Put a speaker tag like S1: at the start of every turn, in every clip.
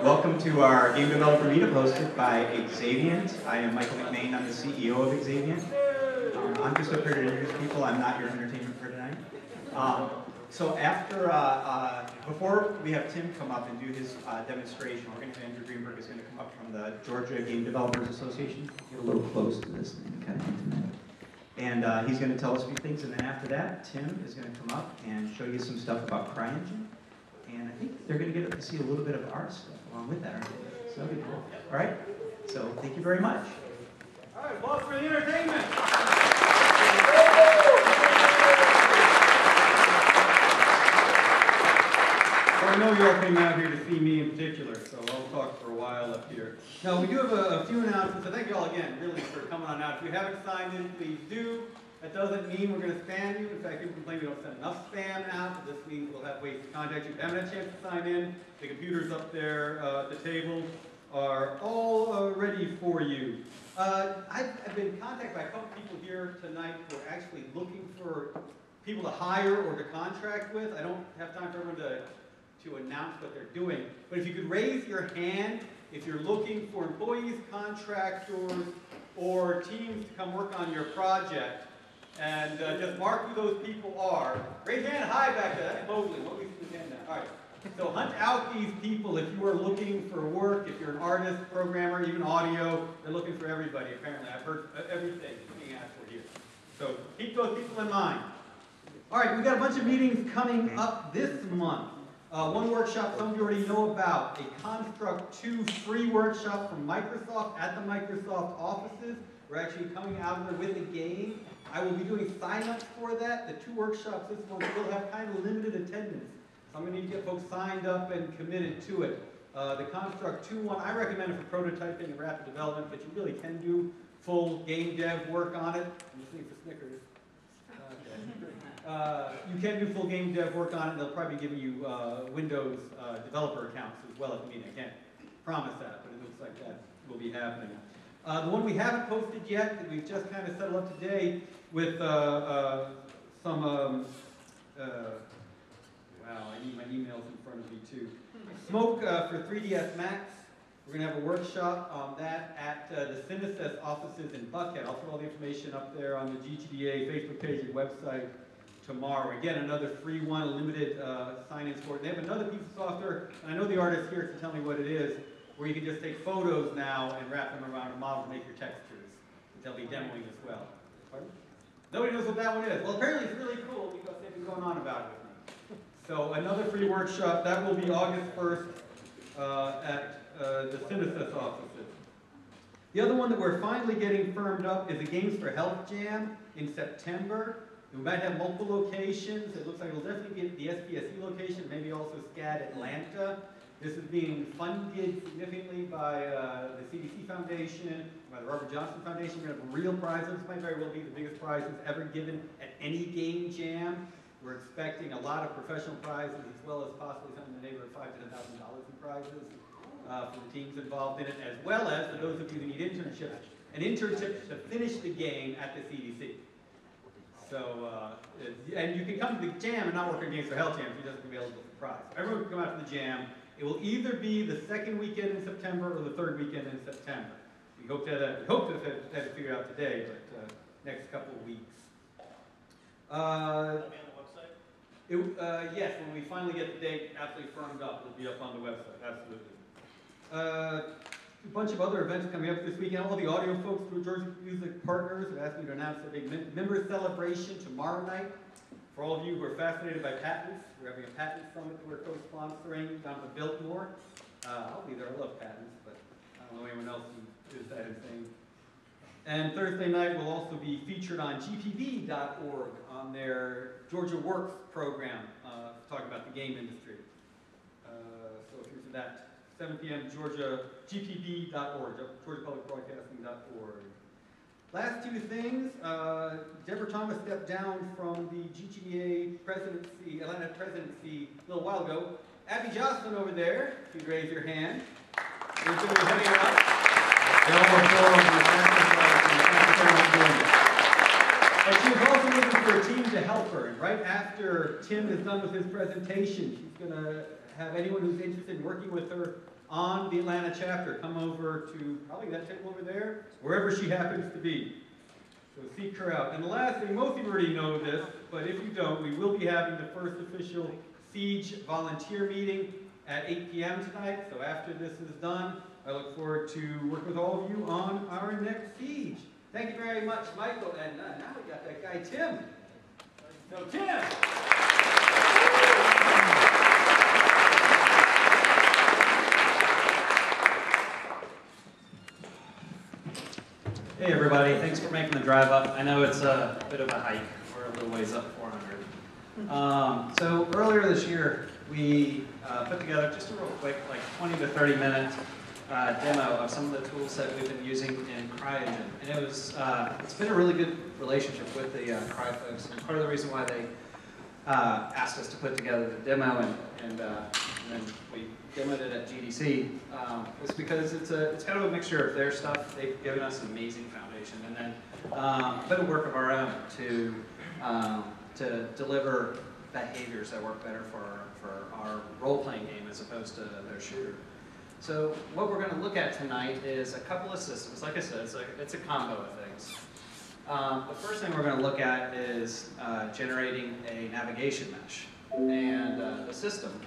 S1: Welcome to our Game Developer Meetup hosted by Xaviant. I am Michael McMain, I'm the CEO of Xaviant. I'm just up here to introduce people, I'm not your entertainment for tonight. So before we have Tim come up and do his demonstration, we're going to have Andrew Greenberg is going to come up from the Georgia Game Developers Association. Get a little close to this thing, kind of intimate. And he's going to tell us a few things, and then after that, Tim is going to come up and show you some stuff about CryENGINE. And I think they're going to get to see a little bit of our stuff along with that, aren't they? So that'll be cool. All right? So thank you very much.
S2: All right, well, for the entertainment. So I know you all came out here to see me in particular, so I'll talk for a while up here. Now, we do have a few announcements, so thank you all again, really, for coming on out. If you haven't signed in, please do. That doesn't mean we're going to spam you. In fact, people complain we don't send enough spam out. This means we'll have ways to contact you. If you haven't had a chance to sign in, the computers up there at the table are all ready for you. I've been contacted by a couple people here tonight who are actually looking for people to hire or to contract with. I don't have time for everyone to announce what they're doing. But if you could raise your hand if you're looking for employees, contractors, or teams to come work on your project. And just mark who those people are. Raise your hand high back there. That's Mosley. What we see his hand down. All right. So hunt out these people if you are looking for work. If you're an artist, programmer, even audio, they're looking for everybody. Apparently, I've heard everything being asked for here. So keep those people in mind. All right, we've got a bunch of meetings coming up this month. One workshop some of you already know about, a Construct 2 free workshop from Microsoft at the Microsoft offices. We're actually coming out of there with a game. I will be doing sign-ups for that. The 2 workshops this month will have kind of limited attendance. So I'm going to need to get folks signed up and committed to it. The Construct 2 one, I recommend it for prototyping and rapid development, but you really can do full game dev work on it. I'm just looking for Snickers. You can do full game dev work on it. They'll probably be giving you Windows developer accounts as well at the meeting. I can't promise that, but it looks like that will be happening. The one we haven't posted yet, that we've just kind of settled up today with some, wow, I need my emails in front of me too. Smoke for 3DS Max. We're going to have a workshop on that at the Cinesys offices in Buckhead. I'll put all the information up there on the GGDA Facebook page and website tomorrow. Again, another free one, limited sign-in for it. They have another piece of software, and I know the artist here can tell me what it is, where you can just take photos now and wrap them around a model to make your textures. They'll be demoing as well. Pardon? Nobody knows what that one is. Well, apparently it's really cool because they've been going on about it with me. So another free workshop, that will be August 1st at the Cinesys offices. The other one that we're finally getting firmed up is the Games for Health Jam in September. We might have multiple locations. It looks like it'll definitely be at the SPSE location, maybe also SCAD Atlanta. This is being funded significantly by the CDC Foundation, by the Robert Johnson Foundation. We're going to have real prizes. This might very well be the biggest prizes ever given at any game jam. We're expecting a lot of professional prizes as well as possibly something in the neighborhood of $5,000 to $10,000 in prizes for the teams involved in it, as well as for those of you who need internships, an internship to finish the game at the CDC. So, and you can come to the jam and not work on Games for Health Jam if you're just available for prize. Everyone can come out to the jam. It will either be the second weekend in September or the third weekend in September. We hope to have it figured out today, but next couple of weeks.
S3: Will it be on the website?
S2: Yes, when we finally get the date absolutely firmed up, it'll be up on the website, absolutely. A bunch of other events coming up this weekend. All the audio folks through Georgia Music Partners have asked me to announce a big member celebration tomorrow night. For all of you who are fascinated by patents, we're having a patent summit that we're co-sponsoring down to Biltmore. I'll be there. I love patents, but I don't know anyone else who is that insane. And Thursday night will also be featured on gpb.org on their Georgia Works program, talking about the game industry. So if you're to that, 7 p.m. gpb.org, georgiapublicbroadcasting.org. Last 2 things, Deborah Thomas stepped down from the GGDA presidency, Atlanta presidency a little while ago. Abby Jocelyn over there, if you'd raise your hand. You're going to be heading up. But she was also looking for a team to help her. And right after Tim is done with his presentation, she's going to have anyone who's interested in working with her on the Atlanta chapter, come over to probably that table over there, wherever she happens to be. So seek her out. And the last thing, most of you already know this, but if you don't, we will be having the first official Siege volunteer meeting at 8 p.m. tonight. So after this is done, I look forward to working with all of you on our next Siege. Thank you very much, Michael. And now we got that guy, Tim. So, Tim.
S4: Hey everybody, thanks for making the drive up. I know it's a bit of a hike. We're a little ways up 400. So earlier this year, we put together just a real quick, like 20 to 30 minute demo of some of the tools that we've been using in CryEngine. And it was, it's been a really good relationship with the Cry folks. And part of the reason why they asked us to put together the demo and then we demoed it at GDC was because it's kind of a mixture of their stuff. They've given us an amazing foundation, and then a bit of work of our own to deliver behaviors that work better for our role-playing game as opposed to their shooter. So what we're going to look at tonight is a couple of systems. Like I said, it's a combo of things. The first thing we're going to look at is generating a navigation mesh, and the system.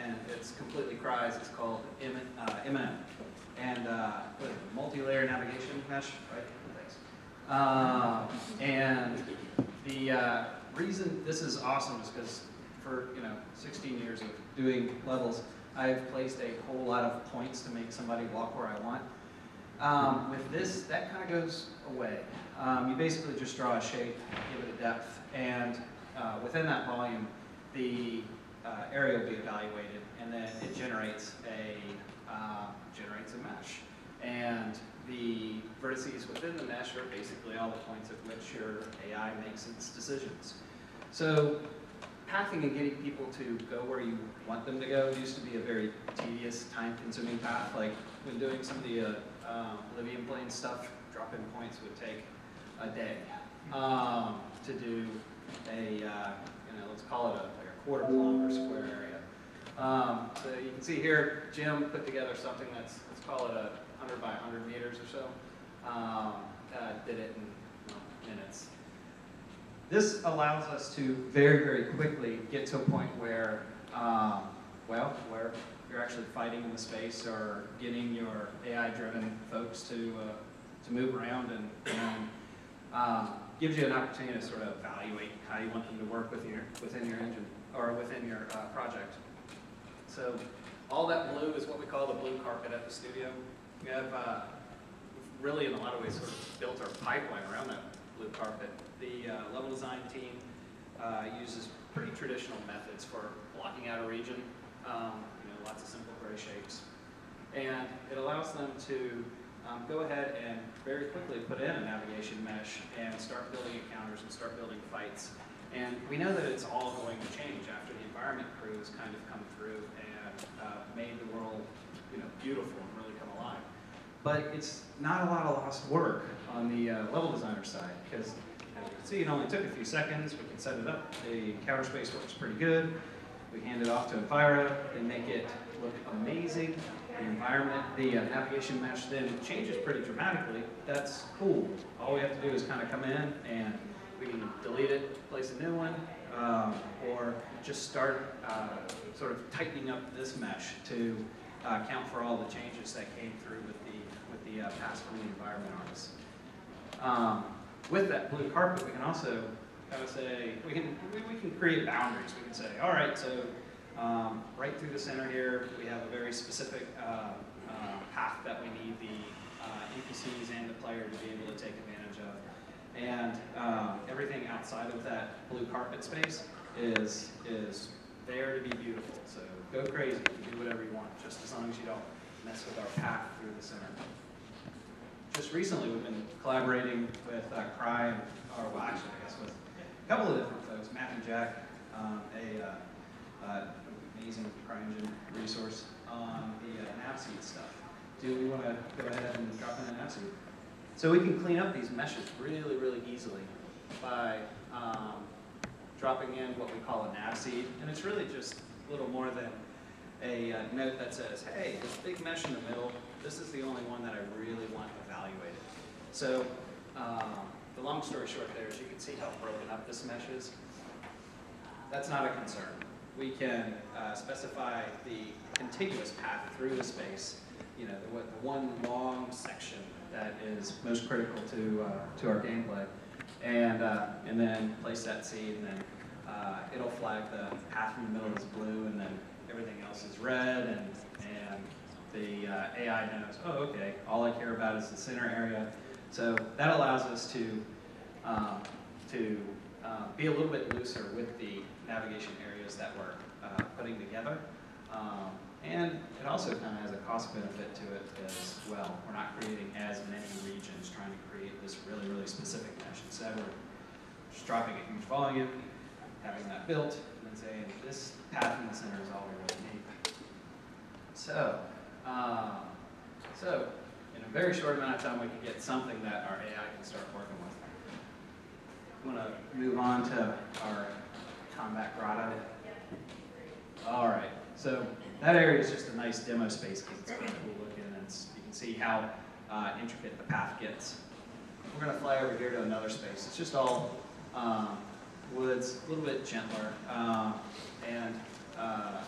S4: And it's completely Cry's. It's called M&M, and multi-layer navigation mesh, right? Thanks. And the reason this is awesome is because for 16 years of doing levels, I've placed a whole lot of points to make somebody walk where I want. With this, that kind of goes away. You basically just draw a shape, give it a depth, and within that volume, the area will be evaluated, and then it generates a mesh. And the vertices within the mesh are basically all the points at which your AI makes its decisions. So pathing and getting people to go where you want them to go used to be a very tedious, time-consuming path. Like when doing some of the Livian plane stuff, drop-in points would take a day to do a, let's call it like a quarter kilometer square area. So you can see here, Jim put together something that's, let's call it 100 by 100 meters or so. Did it in minutes. This allows us to very, very quickly get to a point where, where you're actually fighting in the space or getting your AI-driven folks to move around and gives you an opportunity to sort of evaluate how you want them to work within your engine or within your project. So all that blue is what we call the blue carpet at the studio. We have really, in a lot of ways, sort of built our pipeline around that blue carpet. The level design team uses pretty traditional methods for blocking out a region. Lots of simple gray shapes, and it allows them to go ahead and very quickly put in a navigation mesh and start building encounters and start building fights. And we know that it's all going to change after the environment crew has kind of come through and made the world, beautiful and really come alive. But it's not a lot of lost work on the level designer side, because as you can see, it only took a few seconds. We can set it up. The encounter space works pretty good. We hand it off to Empira. They make it look amazing. The environment, the navigation mesh then changes pretty dramatically. That's cool. All we have to do is kind of come in and we can delete it, place a new one, or just start sort of tightening up this mesh to account for all the changes that came through with the pass from the environment artists. With that blue carpet, we can also kind of say, we can create boundaries. We can say, all right, so right through the center here, we have a very specific path that we need the NPCs and the player to be able to take advantage of. And everything outside of that blue carpet space is there to be beautiful. So go crazy, do whatever you want, just as long as you don't mess with our path through the center. Just recently, we've been collaborating with Cry, well, actually, I guess with a couple of different folks, Matt and Jack, amazing CryEngine resource on the navseed stuff. Do we want to go ahead and drop in a navseed? So we can clean up these meshes really, really easily by dropping in what we call a navseed, and it's really just a little more than a note that says, hey, this big mesh in the middle, this is the only one that I really want evaluated. So the long story short there is you can see how broken up this mesh is. That's not a concern. We can specify the contiguous path through the space, you know, the one long section that is most critical to our gameplay, and then place that seed, and then it'll flag the path in the middle is blue, and then everything else is red, and the AI knows, oh, okay, all I care about is the center area. So that allows us to be a little bit looser with the navigation areas that we're putting together. And it also kind of has a cost benefit to it as well. We're not creating as many regions trying to create this really, really specific mesh. Instead, we're just dropping a huge volume, having that built, and then saying this path in the center is all we really need. So in a very short amount of time, we can get something that our AI can start working with. I'm going to move on to our combat grotto. All right, so that area is just a nice demo space because it's kind of cool looking, and you can see how intricate the path gets. We're going to fly over here to another space. It's just all woods, a little bit gentler, and a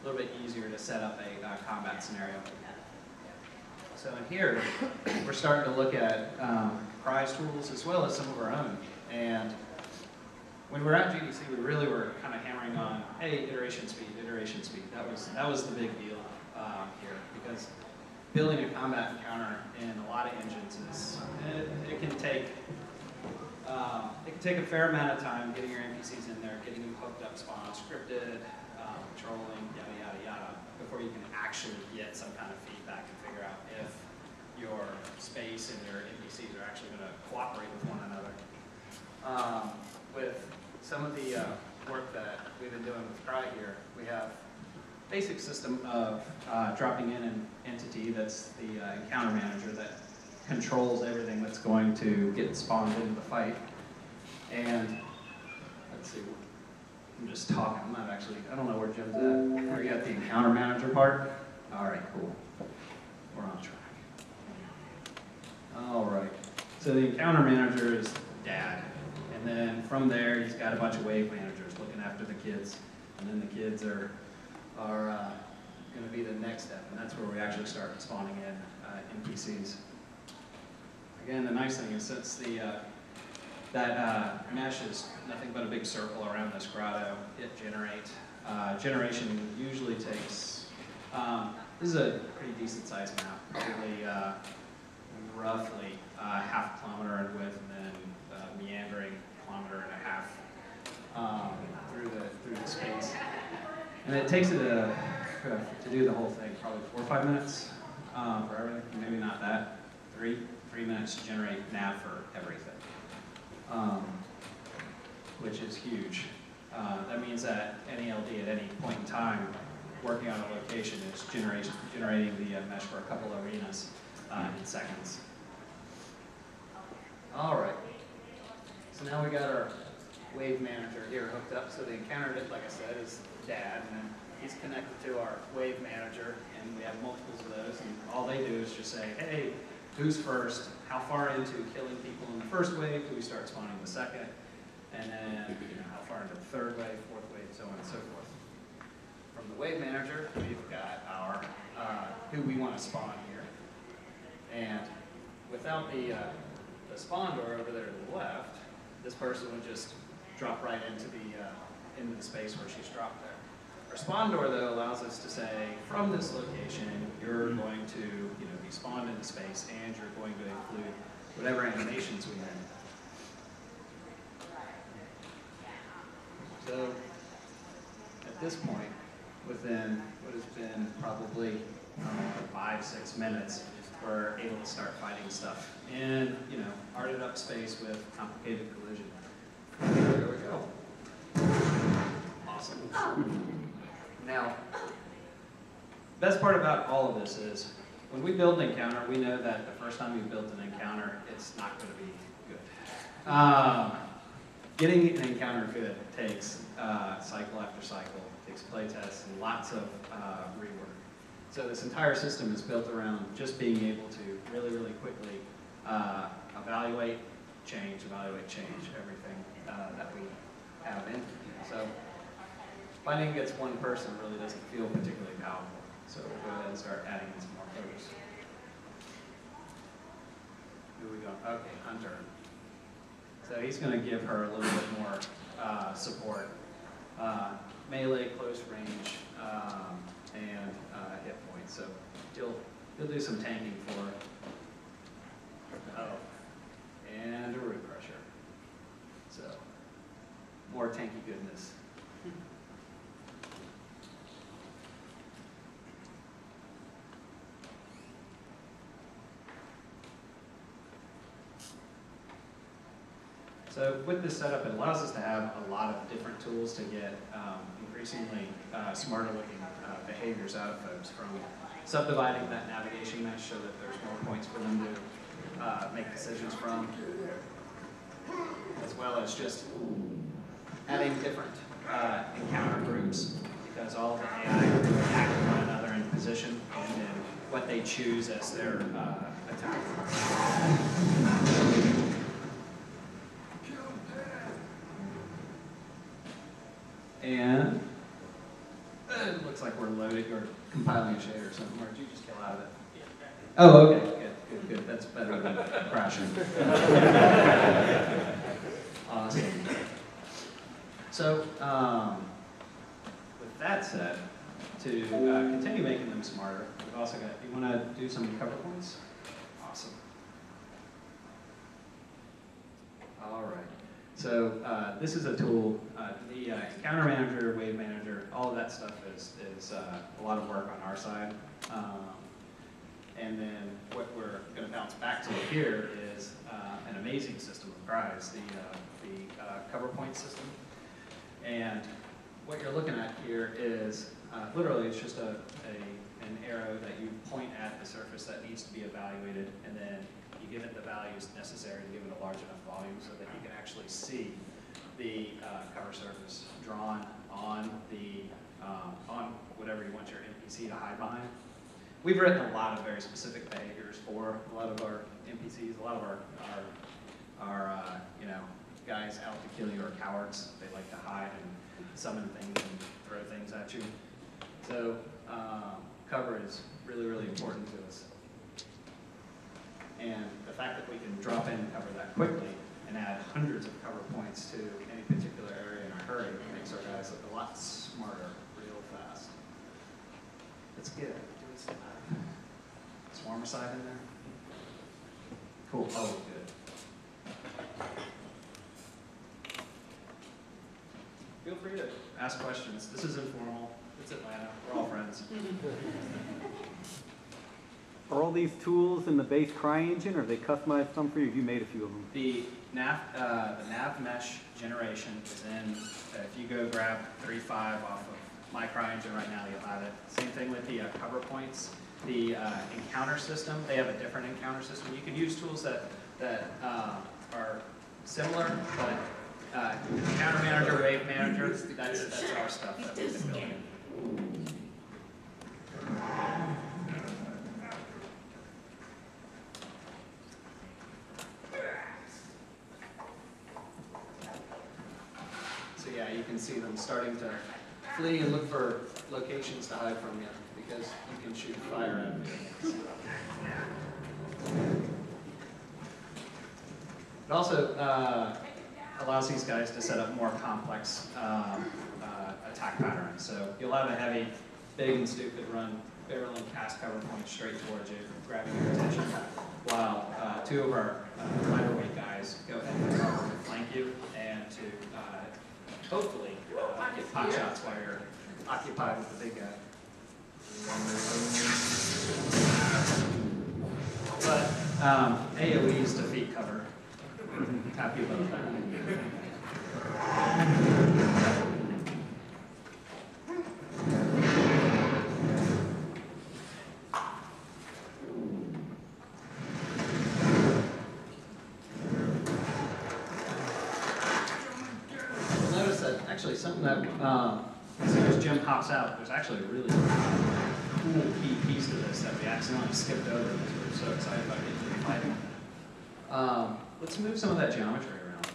S4: little bit easier to set up a combat scenario. So in here, we're starting to look at Cry's tools as well as some of our own. And when we're at GDC, we really were kind of hammering on, hey, iteration speed, iteration speed. That was the big deal here, because building a combat encounter in a lot of engines is it can take a fair amount of time getting your NPCs in there, getting them hooked up, spawned, scripted, controlling, yada yada yada, before you can actually get some kind of feedback and figure out if your space and your NPCs are actually going to cooperate with one another. With some of the work that we've been doing with Cry here, we have a basic system of dropping in an entity that's the encounter manager that controls everything that's going to get spawned into the fight. And let's see, I'm just talking, I'm not actually, I don't know where Jim's at. Are you at the encounter manager part? All right, cool. We're on track. All right, so the encounter manager is dad. And then from there, he's got a bunch of wave managers looking after the kids. And then the kids are going to be the next step, and that's where we actually start spawning in NPCs. Again, the nice thing is since that mesh is nothing but a big circle around this grotto, hit generate. Generation usually takes, this is a pretty decent sized map, probably roughly half a kilometer in width, and then meandering 1.5 kilometers through the space. And it takes it to do the whole thing, probably 4 or 5 minutes for everything, maybe not that, 3 minutes to generate nav for everything, which is huge. That means that any LD at any point in time working on a location is generating the mesh for a couple of arenas in seconds. All right. So now we got our wave manager here hooked up. So the encounter, like I said, is dad, and then he's connected to our wave manager, and we have multiples of those. And all they do is just say, hey, who's first? How far into killing people in the first wave do we start spawning the second? And then how far into the third wave, fourth wave, so on and so forth. From the wave manager, we've got our who we want to spawn here, and without the spawn door over there to the left, this person would just drop right into the space where she's dropped there. Our spawn door, though, allows us to say, from this location, you're going to be spawned into space, and you're going to include whatever animations we have. So, at this point, within what has been probably 5-6 minutes, we're able to start fighting stuff in, arted up space with complicated collision. There we go. Awesome. Now, best part about all of this is, when we build an encounter, we know that the first time you build an encounter, it's not going to be good. getting an encounter good takes cycle after cycle, takes play tests and lots of rework. So this entire system is built around just being able to really, really quickly evaluate, change everything that we have in. So finding against one person really doesn't feel particularly powerful. So we'll go ahead and start adding in some more folks. Who are we going? Okay, Hunter. So he's going to give her a little bit more support. Melee, close range, and hit points. So he'll do some tanking for her. Oh, and a root crusher. So more tanky goodness. So with this setup, it allows us to have a lot of different tools to get increasingly smarter looking behaviors out of folks, from subdividing that navigation mesh so that there's more points for them to make decisions from, as well as just adding different encounter groups, because all of the AI act with one another in position and then what they choose as their attack. And it looks like we're loading or compiling a shade or something. Or did you just kill out of it? Oh, okay, good. That's better than crashing. Awesome. So, with that said, to continue making them smarter, we've also got, you want to do some cover points? Awesome. All right. So this is a tool, the encounter manager, wave manager, all of that stuff is a lot of work on our side. And then what we're going to bounce back to here is an amazing system of CryEngine, the cover point system. And what you're looking at here is literally it's just an arrow that you point at the surface that needs to be evaluated, and then you give it the values necessary to give it a large enough volume so that you can actually see the cover surface drawn on the on whatever you want your NPC to hide behind. We've written a lot of very specific behaviors for a lot of our NPCs. A lot of our you know, guys out to kill you are cowards. They like to hide and summon things and throw things at you. So cover is really, really important to us. And the fact that we can drop in and cover that quickly and add hundreds of cover points to any particular area in a hurry makes our guys look a lot smarter real fast. That's good. Do a swarmer side in there. Cool. Oh, good. Feel free to ask questions. This is informal. It's Atlanta. We're all friends.
S5: Are all these tools in the base CryEngine, or are they customized some for you? You made a few of them.
S4: The nav mesh generation is in, if you go grab 3.5 off of my CryEngine right now, you'll have it. Same thing with the cover points. The encounter system, they have a different encounter system. You can use tools that are similar, but encounter manager, wave manager, that's our stuff that we've been building. So yeah, you can see them starting to flee and look for locations to hide from you, because you can shoot fire at them. It also allows these guys to set up more complex attack patterns. So you'll have a heavy, big and stupid run, barrel and cast cover points straight towards you, grabbing your attention, while two of our lighter weight guys go ahead and cover to flank you and to hopefully get pot shots while you're occupied with the big guy. But AoEs defeat cover. Happy about that. something that, as soon as Jim hops out, there's actually a really cool key piece to this that we accidentally skipped over because we were so excited about getting to the fighting. Let's move some of that geometry around.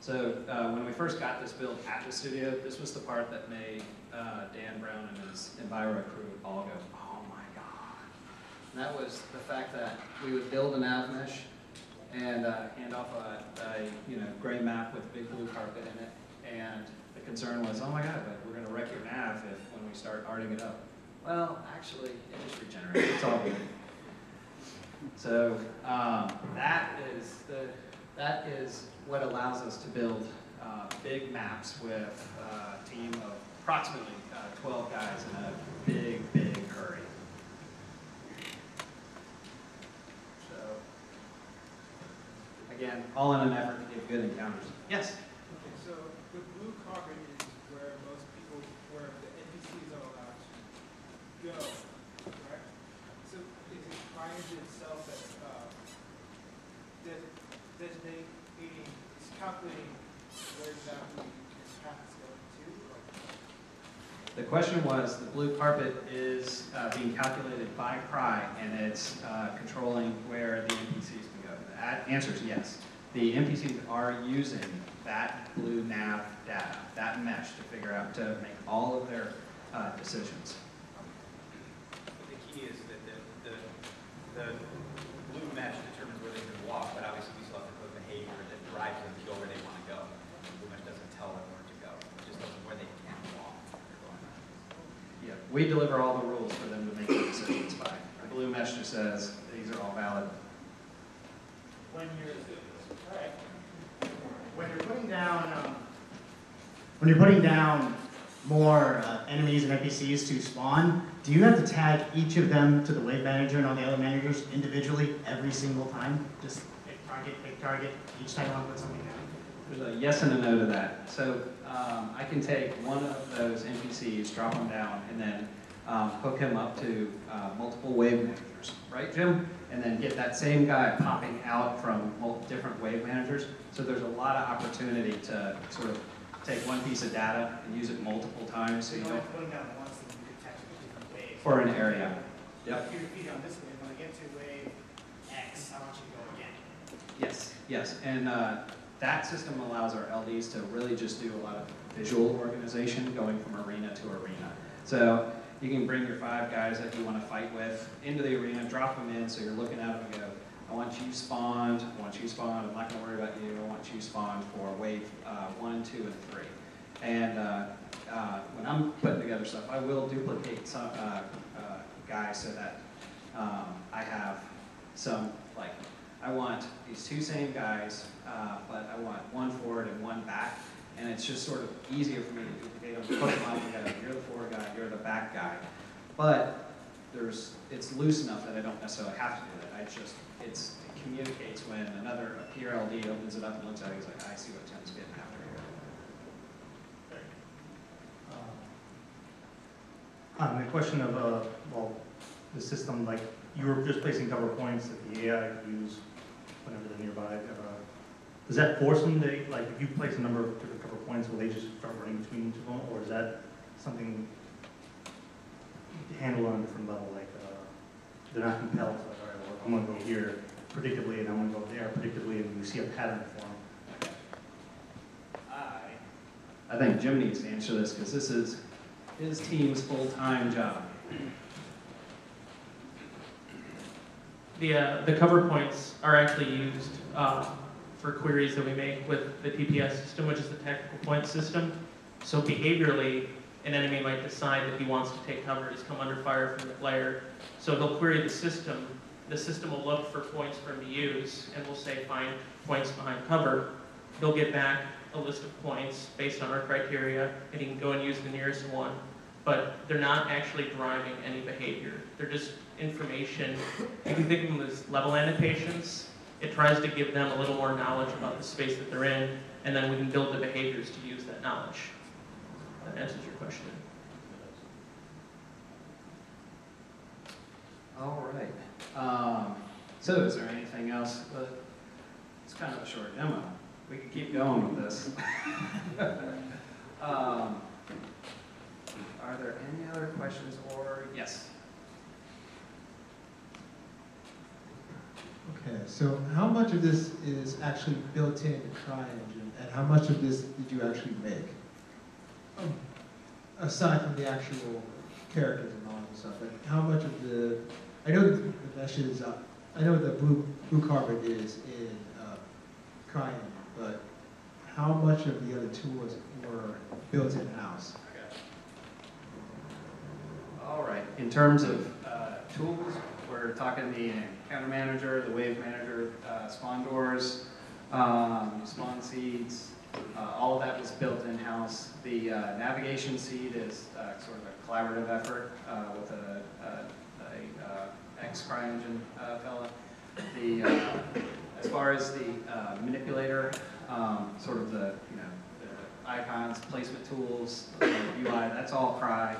S4: So when we first got this build at the studio, this was the part that made Dan Brown and his Enviro crew all go, oh my God. And that was the fact that we would build an nav mesh and hand off a gray map with a big blue carpet in it. And the concern was, oh my God, but we're going to wreck your nav when we start arting it up. Well, actually, it just regenerates. It's all good. So that is what allows us to build big maps with a team of approximately 12 guys in a big, big hurry. So again, all in an effort to give good encounters. Yes?
S6: Okay, so the blue carpet is where most people, where the NPCs are allowed to go, correct? So is it CryEngine itself that's designating, is calculating where exactly this path is going to?
S4: The question was, the blue carpet is being calculated by Cry, and it's controlling where the NPCs can go. The answer is yes. The NPCs are using that blue nav data, that mesh, to figure out, to make all of their decisions.
S7: But the key is that the blue mesh determines where they can walk, but obviously we still have to put behavior that drives them to go where they want to go. The blue mesh doesn't tell them where to go. It just tells them where they can walk.
S4: Yeah, we deliver all the rules for them to make the decisions by. The blue mesh just says, these are all valid.
S8: When you're putting down more enemies and NPCs to spawn, do you have to tag each of them to the wave manager and all the other managers individually every single time? Just pick target, each time I want to put something down?
S4: There's a yes and a no to that. So I can take one of those NPCs, drop them down, and then hook him up to multiple wave managers, right, Jim? And then get that same guy popping out from different wave managers. So there's a lot of opportunity to sort of take one piece of data and use it multiple times so you don't...
S8: Put them down once and you detect different waves.
S4: For an area. Yep.
S8: If you feed on this wave, when I get to wave X, I want you to go again.
S4: Yes, yes. And that system allows our LDs to really just do a lot of visual organization going from arena to arena. So you can bring your 5 guys that you want to fight with into the arena, drop them in so you're looking at them and go, I want you spawned, I'm not going to worry about you, I want you spawned for wave 1, 2, and 3. And when I'm putting together stuff, I will duplicate some guys so that I have some, like, I want these 2 same guys, but I want 1 forward and 1 back. And it's just sort of easier for me to duplicate them, put them up and go, you're the forward guy, you're the back guy. But it's loose enough that I don't necessarily have to do that. It communicates when a peer LD opens it up and looks at it, he's like, I see what Tim's getting after here.
S9: The question of, the system, like, you were just placing cover points that the AI could use whenever they're nearby. Does that force them to, like, if you place a number of different cover points, will they just start running between each of them? Or is that something handled on a different level? Like, they're not compelled to, like, all right, well, I'm going to go here predictably and I'm going to go there predictably, and you see a pattern form.
S4: I think Jim needs to answer this because this is his team's full-time job.
S10: The cover points are actually used for queries that we make with the TPS system, which is the technical point system. So behaviorally, an enemy might decide that he wants to take cover, he's come under fire from the player. So he'll query the system will look for points for him to use, and we'll say find points behind cover. He'll get back a list of points based on our criteria, and he can go and use the nearest one. But they're not actually driving any behavior. They're just information. You can think of them as level annotations. It tries to give them a little more knowledge about the space that they're in, and then we can build the behaviors to use that knowledge. That answers your question.
S4: All right. So is there anything else? It's kind of a short demo. we could keep going with this. Are there any other questions or yes?
S11: Okay, so how much of this is actually built into CryEngine, and how much of this did you actually make? Aside from the actual characters and all that stuff, like how much of the, I know the meshes, I know the blue carpet is in CryEngine, but how much of the other tools were built in-house?
S4: All right, in terms of tools, we're talking the encounter manager, the wave manager, spawn doors, spawn seeds, all of that was built in-house. The navigation seed is sort of a collaborative effort with a ex-CryEngine fella. As far as the manipulator, sort of the icons, placement tools, UI, that's all Cry.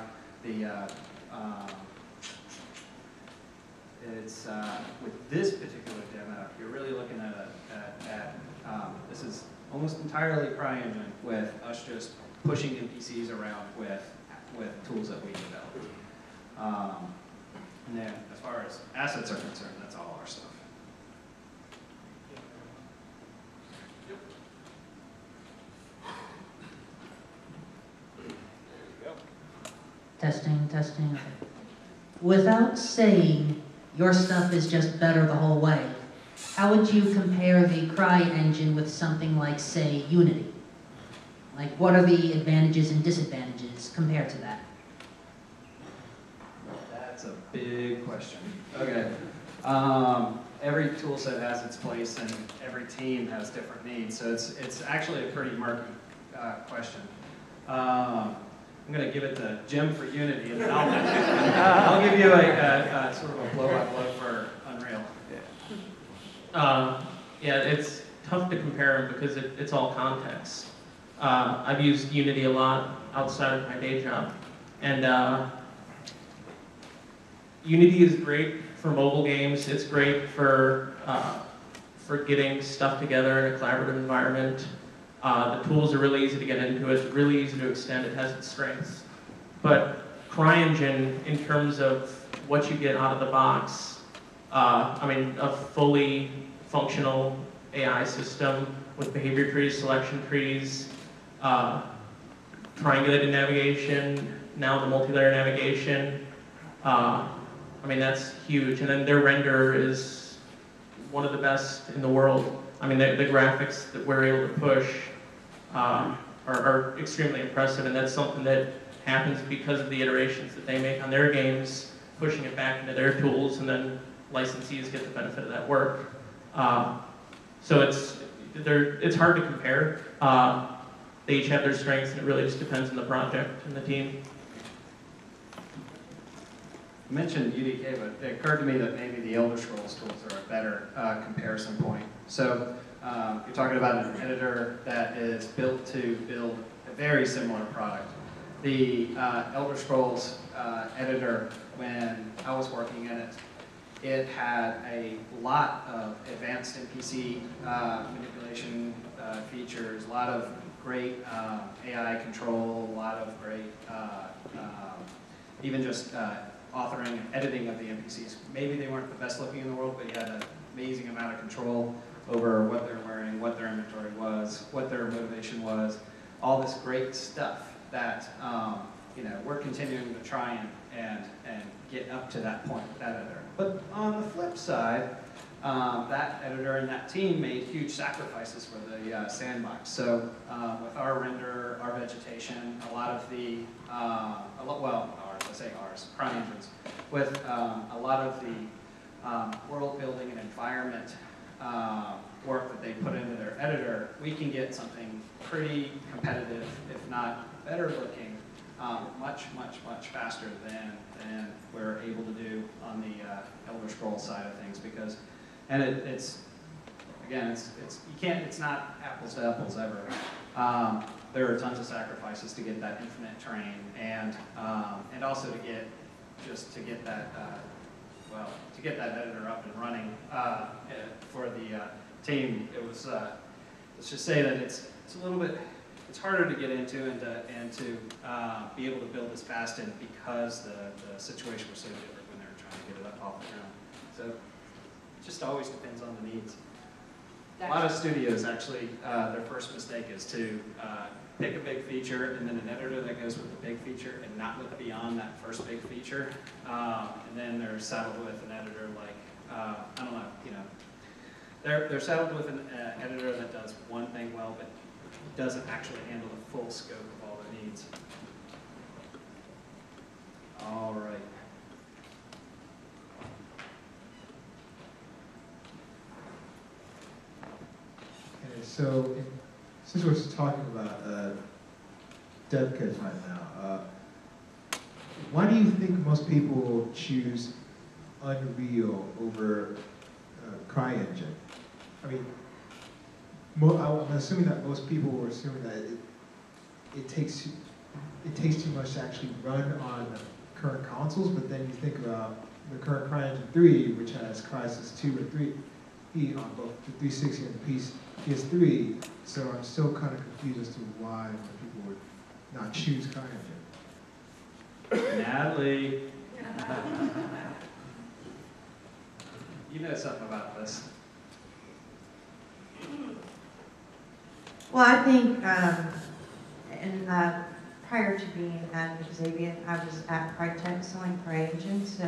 S4: It's with this particular demo, you're really looking at this is almost entirely CryEngine with us just pushing NPCs around with tools that we developed. And then as far as assets are concerned, that's all our stuff.
S12: Testing, testing. Without saying your stuff is just better the whole way, how would you compare the CryEngine with something like, say, Unity? Like, what are the advantages and disadvantages compared to that?
S4: That's a big question. Okay. Every tool set has its place, and every team has different needs. So it's actually a pretty murky question. I'm going to give it to Jim for Unity, and then I'll give you a sort of a blow-by-blow for Unreal.
S10: Yeah, it's tough to compare them because it's all context. I've used Unity a lot outside of my day job, and Unity is great for mobile games. It's great for getting stuff together in a collaborative environment. The tools are really easy to get into. It's really easy to extend. It has its strengths. But CryEngine, in terms of what you get out of the box, I mean, a fully functional AI system with behavior trees, selection trees, triangulated navigation, now the multi-layer navigation. I mean, that's huge. And then their render is one of the best in the world. I mean, the graphics that we're able to push are extremely impressive, and that's something that happens because of the iterations that they make on their games, pushing it back into their tools, and then licensees get the benefit of that work. So it's hard to compare. They each have their strengths, and it really just depends on the project and the team.
S4: You mentioned UDK, but it occurred to me that maybe the Elder Scrolls tools are a better comparison point. So you're talking about an editor that is built to build a very similar product. The Elder Scrolls editor, when I was working in it, it had a lot of advanced NPC manipulation features, a lot of great AI control, a lot of great even just authoring and editing of the NPCs. Maybe they weren't the best looking in the world, but you had an amazing amount of control over what they're wearing, what their inventory was, what their motivation was, all this great stuff that we're continuing to try and get up to that point with that editor. But on the flip side, that editor and that team made huge sacrifices for the sandbox. So with our render, our vegetation, a lot of the, ours, CryEngine's, with a lot of the world building and environment work that they put into their editor, we can get something pretty competitive, if not better looking, much faster than we're able to do on the Elder Scrolls side of things, because, and it's not apples to apples ever. There are tons of sacrifices to get that infinite terrain, and also to get that editor up and running for the team. It was let's just say that it's a little bit, it's harder to get into and to be able to build this fast in because the situation was so different when they were trying to get it up off the ground. So it just always depends on the needs. A lot of studios actually, their first mistake is to pick a big feature and then an editor that goes with the big feature and not look beyond that first big feature. And then they're saddled with an editor like, I don't know, you know, they're saddled with an editor that does one thing well, but doesn't actually handle the full scope of all the needs. All right.
S11: Okay, so since we're talking about dev kits right now, why do you think most people choose Unreal over CryEngine? I mean, I'm assuming that most people were assuming that it takes too much to actually run on current consoles, but then you think about the current CryEngine 3, which has Crysis 2 and 3 on both the 360 and the PS3, so I'm still kind of confused as to why people would not choose CryEngine.
S4: Natalie. You know something about this.
S13: Well, I think, prior to being at Xaviant, I was at Crytek selling CryEngine, so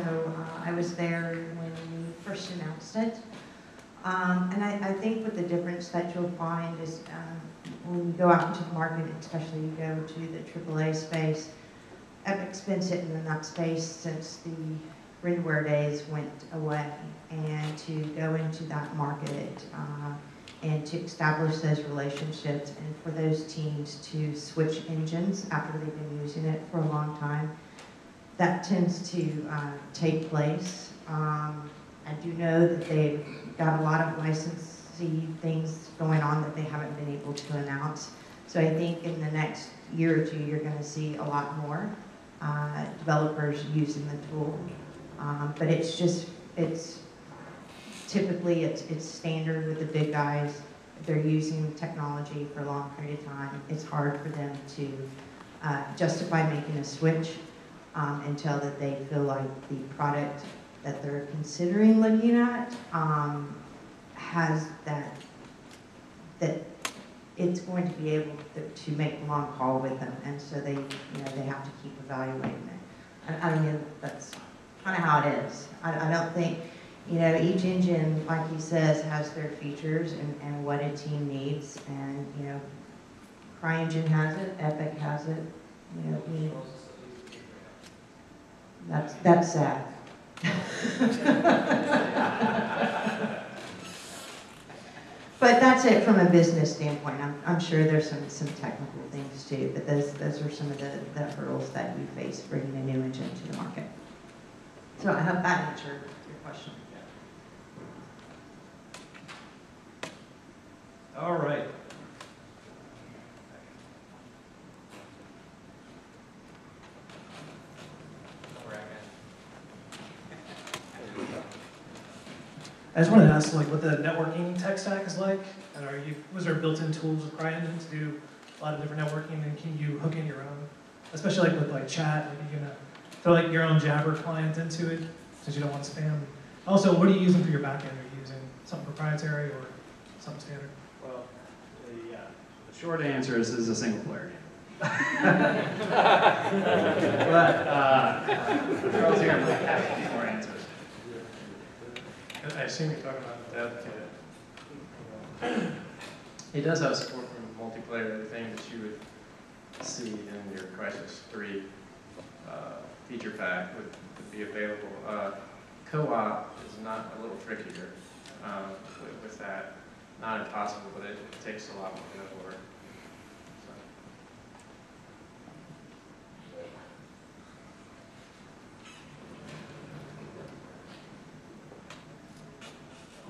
S13: I was there when we first announced it. And I think what the difference that you'll find is when you go out into the market, especially you go to the AAA space, Epic's been sitting in that space since the Renware days went away, and to go into that market and to establish those relationships and for those teams to switch engines after they've been using it for a long time, that tends to take place. I do know that they've got a lot of licensee things going on that they haven't been able to announce. So I think in the next year or two, you're going to see a lot more developers using the tool. But it's typically standard with the big guys. If they're using technology for a long period of time, it's hard for them to justify making a switch until that they feel like the product that they're considering looking at has that it's going to be able to make a long haul with them, and so they have to keep evaluating it. I mean, that's kind of how it is. I don't think, each engine, like he says, has their features and what a team needs, and CryEngine has it, Epic has it, that's sad. But that's it from a business standpoint. I'm sure there's some technical things too, but those are some of the hurdles that you face bringing a new engine to the market. So I hope that answered your question.
S4: All right.
S14: I just wanted to ask, what the networking tech stack is like, and was there built-in tools with CryEngine to do a lot of different networking, and can you hook in your own, especially with chat, you're gonna throw your own Jabber client into it since you don't want spam. Also, what are you using for your backend? Are you using something proprietary or something standard?
S4: Well, the short answer is a single player game. But girls here might have more answers.
S14: I assume you're talking about the dev kit.
S15: It does have support for multiplayer, everything that you would see in your Crysis 3 feature pack would be available. Co-op is not a little trickier with that. Not impossible, but it takes a lot more work.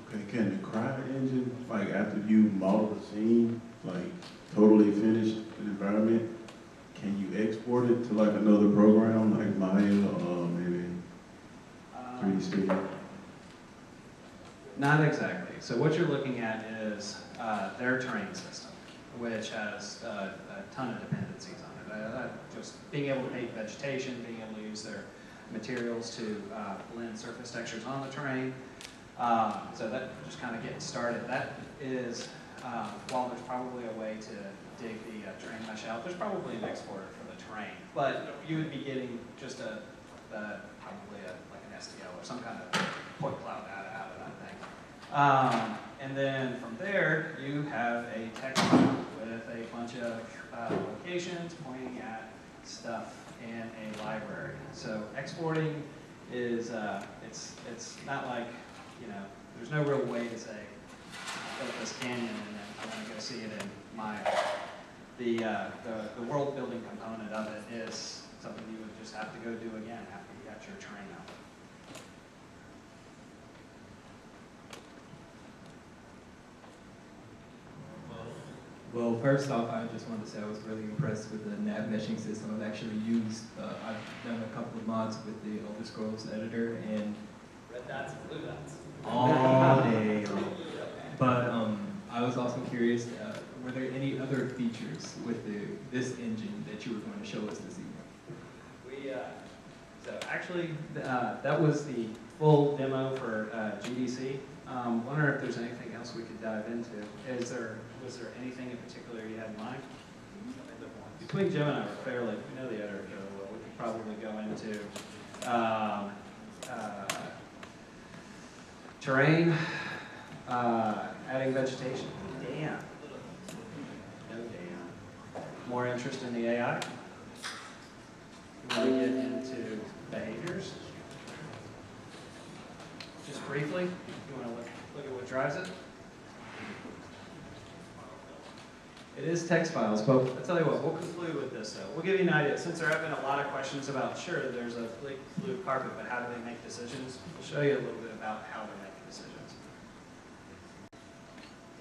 S16: Okay, can the CryEngine, after you model the scene, totally finished an environment, can you export it to another program like Maya or maybe 3D Studio?
S4: Not exactly. So what you're looking at is their terrain system, which has a ton of dependencies on it. Just being able to make vegetation, being able to use their materials to blend surface textures on the terrain. So that just kind of getting started. That is, while there's probably a way to dig the terrain mesh out, there's probably an exporter for the terrain. But you would be getting just probably like an STL or some kind of point cloud out of that thing. And then from there, you have a text file with a bunch of locations pointing at stuff in a library. So exporting is, it's not like, you know, there's no real way to say, I built this canyon and then I want to go see it in my, the world building component of it is something you would just have to go do again after you got your terrain out.
S17: Well, first off, I just wanted to say I was really impressed with the nav meshing system. I've actually used, I've done a couple of mods with the Elder Scrolls editor and
S3: Red dots and blue dots.
S17: all day. But I was also curious, were there any other features with this engine that you were going to show us this evening?
S4: So actually, that was the full demo for GDC. Wonder if there's anything else we could dive into. Was there anything in particular you had in mind? Between Jim and I, we're fairly, we know the editor fairly well. We could probably go into terrain, adding vegetation. Damn. No damn. More interest in the AI. You want to get into behaviors? Just briefly, you want to look at what drives it? It is text files, but I'll tell you what, we'll conclude with this though. We'll give you an idea. Since there have been a lot of questions about, sure, there's a blue carpet, but how do they make decisions? We'll show you a little bit about how they make decisions.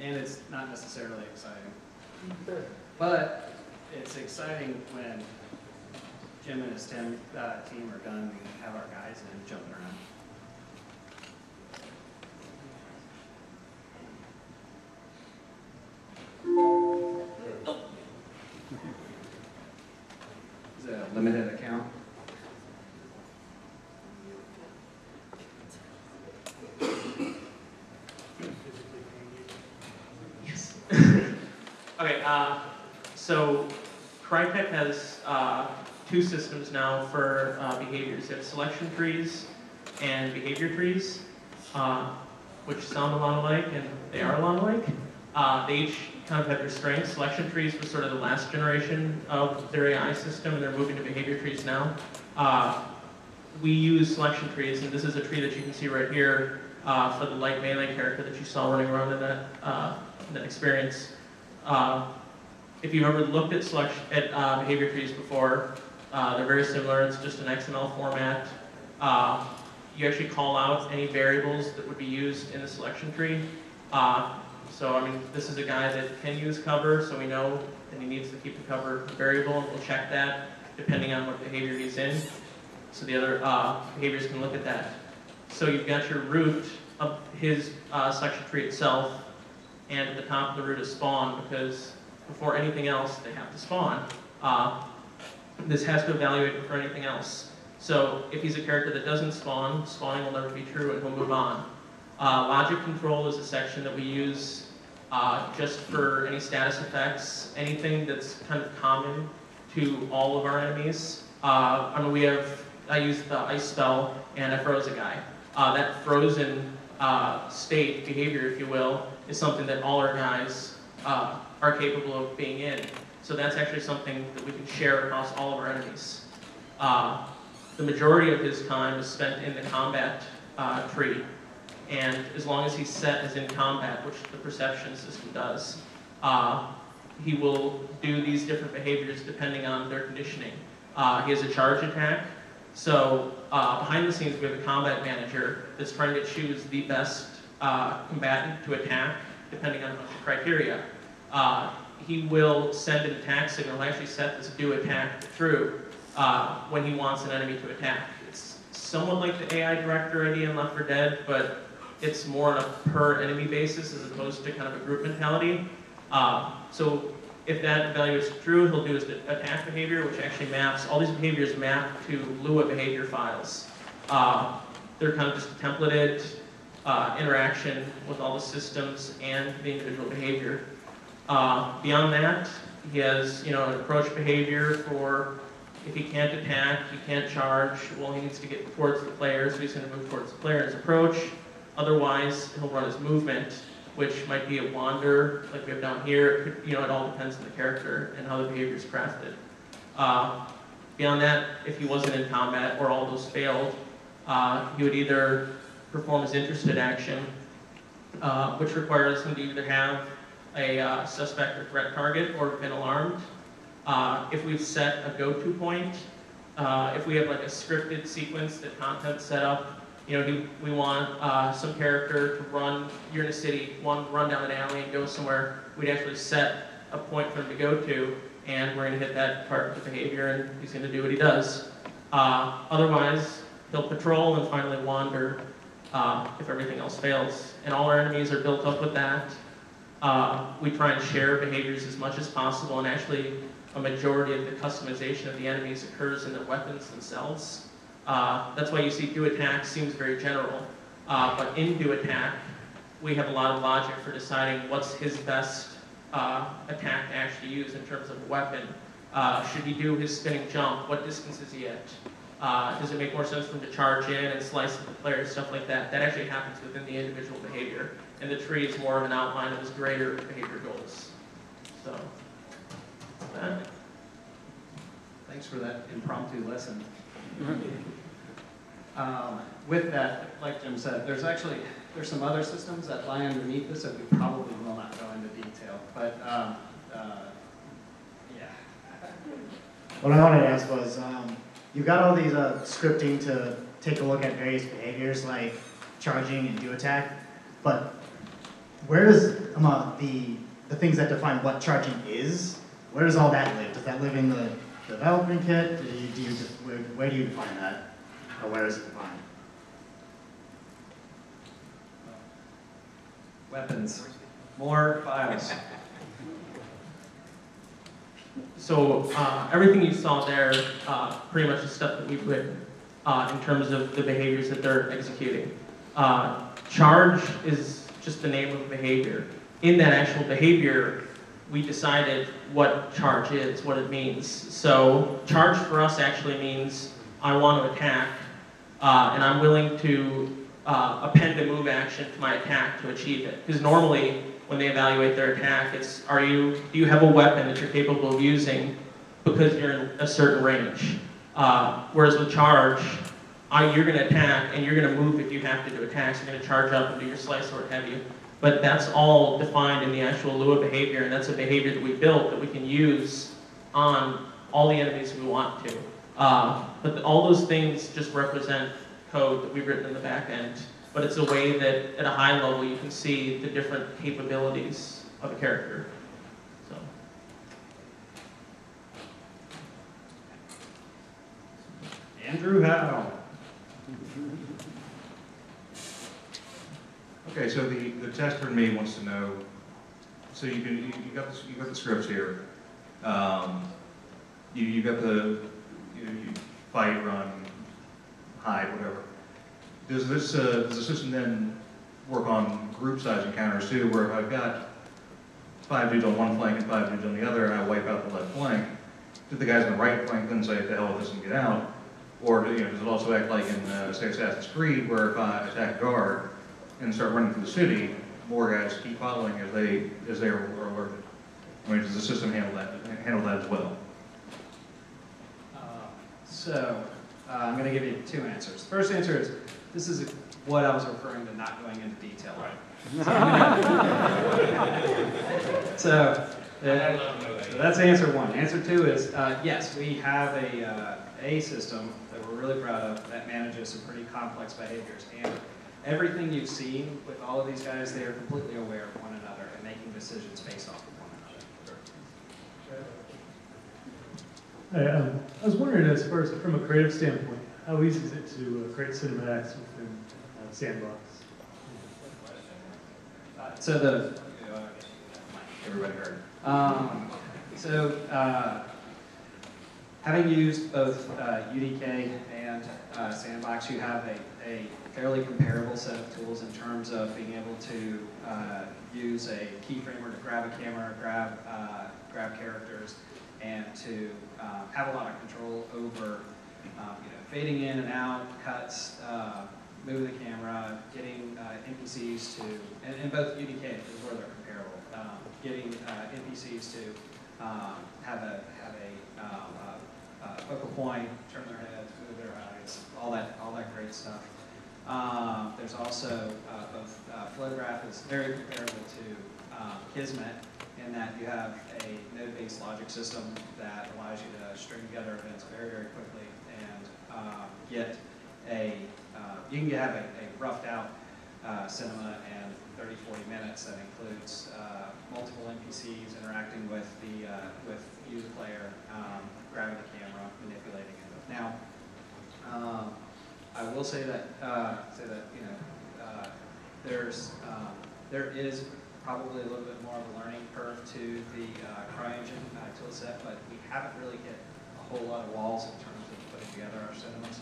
S4: And it's not necessarily exciting. But it's exciting when Jim and his team are done and have our guys in jumping around. Is it a limited account?
S10: Yes. Okay, so Crytek has two systems now for behaviors. They have selection trees and behavior trees, which sound a lot alike, and they are a lot alike. They each kind of have their strengths. Selection trees was sort of the last generation of their AI system, and they're moving to behavior trees now. We use selection trees, and this is a tree that you can see right here for the light melee character that you saw running around in that experience. If you've ever looked at behavior trees before, they're very similar. It's just an XML format. You actually call out any variables that would be used in the selection tree. So, I mean, this is a guy that can use cover, so we know that he needs to keep the cover variable, and we'll check that depending on what behavior he's in. So the other behaviors can look at that. So you've got your root of his selection tree itself, and at the top of the root is spawn, because before anything else, they have to spawn. This has to evaluate for anything else. So if he's a character that doesn't spawn, spawning will never be true, and he'll move on. Logic control is a section that we use just for any status effects, anything that's kind of common to all of our enemies. I mean, I used the ice spell and I froze a guy. That frozen state, behavior, if you will, is something that all our guys are capable of being in. So that's actually something that we can share across all of our enemies. The majority of his time is spent in the combat tree. And as long as he's set as in combat, which the perception system does, he will do these different behaviors depending on their conditioning. He has a charge attack. So behind the scenes, we have a combat manager that's trying to choose the best combatant to attack depending on a bunch of criteria. He will send an attack signal. He'll actually set this do attack to true when he wants an enemy to attack. It's somewhat like the AI director idea in Left 4 Dead, but it's more on a per enemy basis as opposed to kind of a group mentality. So if that value is true, he'll do his attack behavior, which actually maps, all these behaviors map to Lua behavior files. They're kind of just a templated interaction with all the systems and the individual behavior. Beyond that, he has, an approach behavior for if he can't attack, he can't charge, well, he needs to get towards the player, so he's going to move towards the player in his approach. Otherwise, he'll run his movement, which might be a wander, like we have down here. It could, it all depends on the character and how the behavior is crafted. Beyond that, if he wasn't in combat or all those failed, he would either perform his interested action, which requires him to either have a suspect or threat target or been alarmed. If we've set a go-to point, if we have like a scripted sequence that content's set up, we want some character to run, you're in a city, run down an alley and go somewhere, we'd actually set a point for him to go to, and we're going to hit that part of the behavior, and he's going to do what he does. Otherwise, he'll patrol and finally wander if everything else fails. And all our enemies are built up with that. We try and share behaviors as much as possible, and actually a majority of the customization of the enemies occurs in the weapons themselves. That's why you see do attack seems very general, but in do attack, we have a lot of logic for deciding what's his best attack to actually use in terms of a weapon. Should he do his spinning jump? What distance is he at? Does it make more sense for him to charge in and slice at the player, stuff like that? That actually happens within the individual behavior, and the tree is more of an outline of his greater behavior goals. So, that.
S4: Thanks for that impromptu lesson. With that, like Jim said, there's some other systems that lie underneath this that we probably will not go into detail. But yeah.
S8: What I wanted to ask was, you've got all these scripting to take a look at various behaviors like charging and do attack, but where does the things that define what charging is, where does all that live? Does that live in the development kit? Where do you define that? Or where is it defined?
S4: Weapons. More files.
S10: So everything you saw there, pretty much the stuff that we've written in terms of the behaviors that they're executing. Charge is just the name of the behavior. In that actual behavior, we decided what charge is, what it means. So charge for us actually means I want to attack, and I'm willing to append a move action to my attack to achieve it. Because normally, when they evaluate their attack, it's do you have a weapon that you're capable of using because you're in a certain range. Whereas with charge, you're going to attack and you're going to move if you have to do attacks. You're going to charge up and do your slice or what have you. But that's all defined in the actual Lua behavior, and that's a behavior that we built that we can use on all the enemies we want to. But all those things just represent code that we've written in the back end. But it's a way that, at a high level, you can see the different capabilities of a character. So.
S18: Andrew Howe.
S9: Okay, so the tester in me wants to know, so you got the scripts here. You got the you fight, run, hide, whatever. Does the system then work on group size encounters too, where if I've got 5 dudes on one flank and 5 dudes on the other, and I wipe out the left flank, do the guys on the right flank then say, "The hell with this and get out"? Or does it also act like in say Assassin's Creed, where if I attack guard and start running through the city, more guys keep following as they are alerted? I mean, does the system handle that as well?
S15: I'm going to give you 2 answers. The first answer is, this is what I was referring to not going into detail. Right. So that's answer 1. Answer 2 is, yes, we have a system that we're really proud of that manages some pretty complex behaviors. And everything you've seen with all of these guys, they are completely aware of one another and making decisions based off of one another.
S14: I was wondering, as far as from a creative standpoint, how easy is it to create cinematics within Sandbox?
S4: so the everybody heard. Having used both UDK and Sandbox, you have a fairly comparable set of tools in terms of being able to use a keyframer to grab a camera, grab characters, and to have a lot of control over fading in and out, cuts, moving the camera, getting NPCs to, and both UDK is where they're comparable, getting NPCs to have a focal point, turn their heads, move their eyes, all that great stuff. There's also both Flowgraph is very comparable to Kismet in that you have a node-based logic system that allows you to string together events very, very quickly and get you can have a roughed out cinema in 30, 40 minutes that includes multiple NPCs interacting with you, the player, grabbing the camera, manipulating it. Now, I will say that there is probably a little bit more of a learning curve to the CryEngine tool set, but we haven't really hit a whole lot of walls in terms of putting together our cinemas.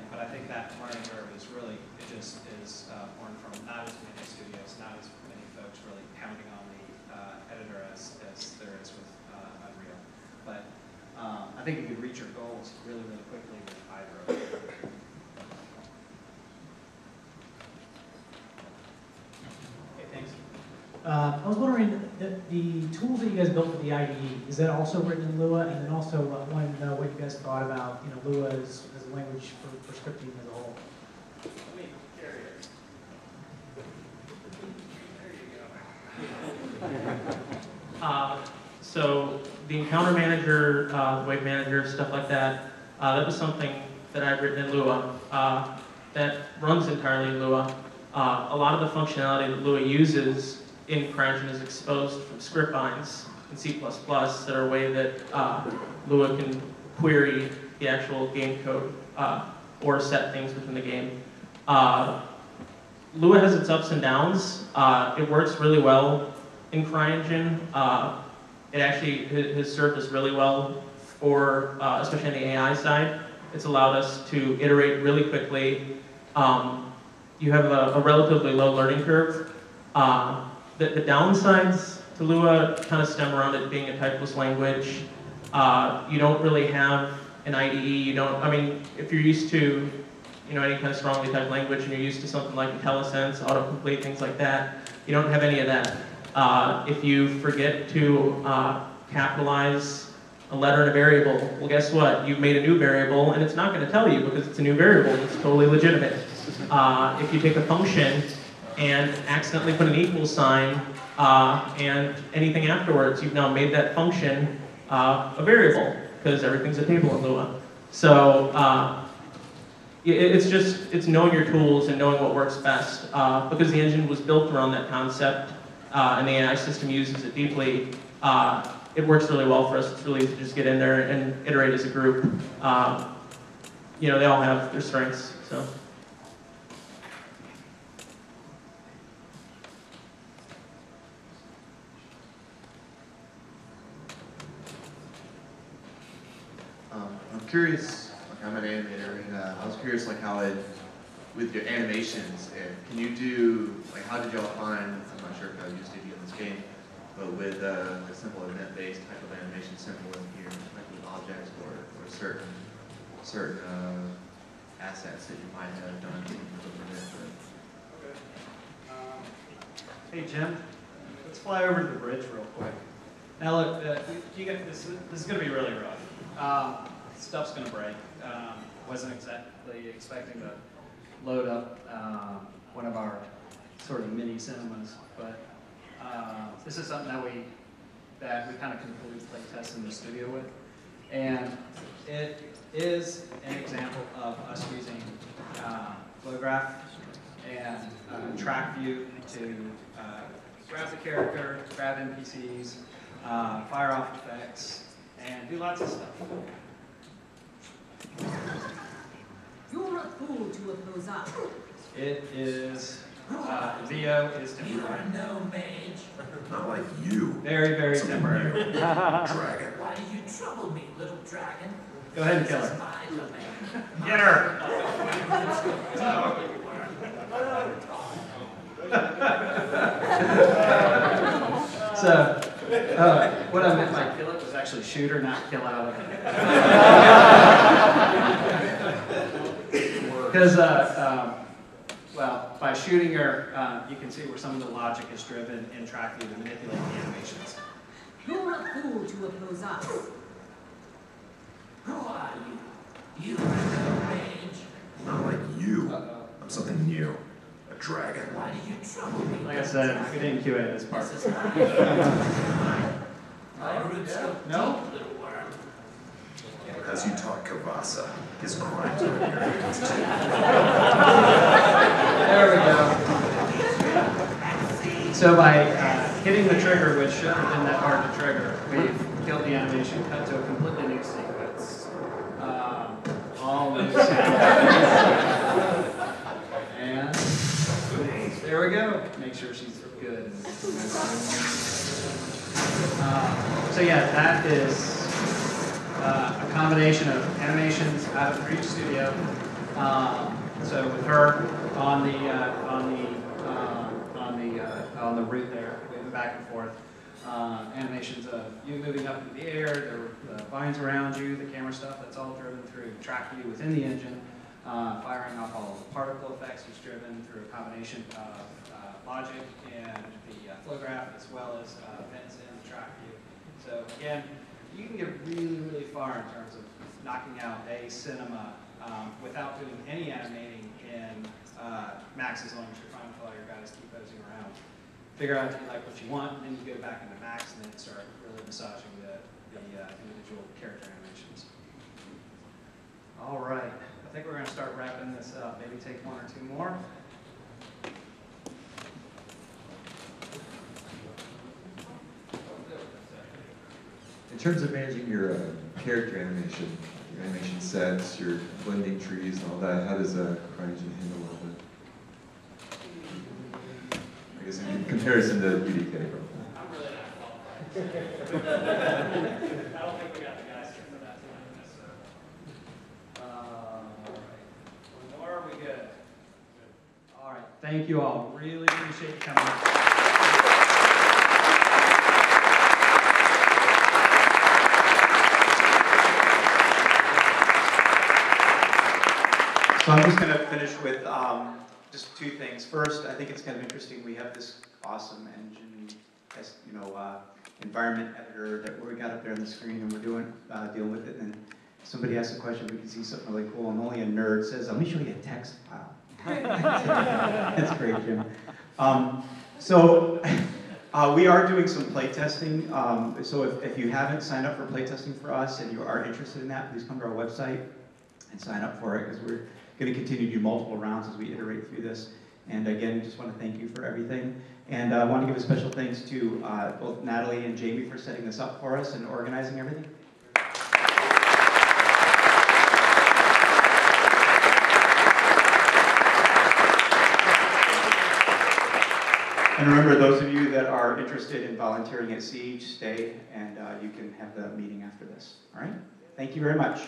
S4: But I think that learning curve is really, it just is born from not as many studios, not as many folks really pounding on the editor as there is with Unreal. But I think you could reach your goals really, really quickly with either of them.
S2: Okay, thanks.
S14: I was wondering, the tools that you guys built for the IDE, is that also written in Lua? And then also wanted to know what you guys thought about Lua as a language for scripting as a whole.
S10: So the encounter manager, the wave manager, stuff like that, that was something that I've written in Lua that runs entirely in Lua. A lot of the functionality that Lua uses in CryEngine is exposed from script binds in C++ that are a way that Lua can query the actual game code or set things within the game. Lua has its ups and downs. It works really well in CryEngine. It actually has served us really well for, especially on the AI side. It's allowed us to iterate really quickly. You have a relatively low learning curve. The downsides to Lua kind of stem around it being a typeless language. You don't really have an IDE. If you're used to any kind of strongly typed language and you're used to something like IntelliSense, autocomplete, things like that, you don't have any of that. If you forget to capitalize a letter in a variable, well, guess what? You've made a new variable, and it's not going to tell you because it's a new variable. It's totally legitimate. If you take a function and accidentally put an equal sign and anything afterwards, you've now made that function a variable because everything's a table in Lua. So it's knowing your tools and knowing what works best. Because the engine was built around that concept and the AI system uses it deeply, it works really well for us. It's really easy to just get in there and iterate as a group. They all have their strengths. So.
S19: I'm curious, I'm an animator, and I was curious how with your animations, can you do, how did y'all find, I'm not sure if I used it in this game, but with a simple event-based type of animation simple in here, with objects or certain assets that you might have done
S1: Hey Jim, let's fly over to the bridge real quick. Now look, this is going to be really rough. Stuff's going to break. Wasn't exactly expecting to load up one of our sort of mini cinemas, but this is something that we kind of concluded play test in the studio with, and it is an example of us using Flowgraph and track view to grab the character, grab NPCs, fire off effects, and do lots of stuff.
S20: You're a fool to oppose us.
S1: It is
S4: VO is temporary.
S20: You are no mage. Not like you.
S4: Very, very temporary.
S20: Dragon. Why do you trouble me, little dragon?
S4: Go ahead and kill
S20: This is
S4: her.
S20: my domain.
S4: Get her! So, what I meant by kill it was actually shoot her, not kill out of it. Because, well, by shooting her, you can see where some of the logic is driven in tracking to manipulate the animations.
S21: You're a fool to oppose us.
S20: Who are you? You are no mage. Not like you. I'm something new. A dragon. Why do you trouble me?
S4: Like I said, we didn't QA this part.
S20: My roots don't
S4: No?
S20: deep, little worm. As you taught Kavasa, his crimes are in your hands too.
S4: There we go. So by hitting the trigger, which shouldn't have been that hard to trigger, we've killed the animation, cut to a completely new sequence. All new and there we go. Make sure she's good. So yeah, that is a combination of animations out of 3D Studio. So with her on the route there, moving back and forth. Animations of you moving up in the air, the vines around you, the camera stuff, that's all driven through track view within the engine. Firing off all the particle effects was driven through a combination of logic and the flow graph, as well as vents in the track view. So again, you can get really, really far in terms of knocking out a cinema without doing any animating in Max, as long as you're fine with all your guys keep posing around. Figure out if you like what you want, and then you go back into Max and then start really massaging the individual character animations. All right, I think we're going to start wrapping this up. Maybe take one or two more.
S22: In terms of managing your character animation, your animation sets, your blending trees and all that, how does CryEngine handle all that? I guess in comparison to UDK, probably.
S4: I'm really not involved. I don't think we got the guys here for that tonight. So. All right. One more, are we good? All right. Thank you all. Really appreciate you coming.
S1: So I'm just going to finish with just two things. First, I think it's kind of interesting. We have this awesome engine, environment editor that we got up there on the screen, and we're dealing with it. And somebody asks a question, we can see something really cool, and only a nerd says, "Let me show you a text file." That's great, Jim. We are doing some play testing. So if you haven't signed up for play testing for us and you are interested in that, please come to our website and sign up for it, because we're going to continue to do multiple rounds as we iterate through this. And again, just want to thank you for everything. And I want to give a special thanks to both Natalie and Jamie for setting this up for us and organizing everything. And remember, those of you that are interested in volunteering at Siege, stay, and you can have the meeting after this. All right? Thank you very much.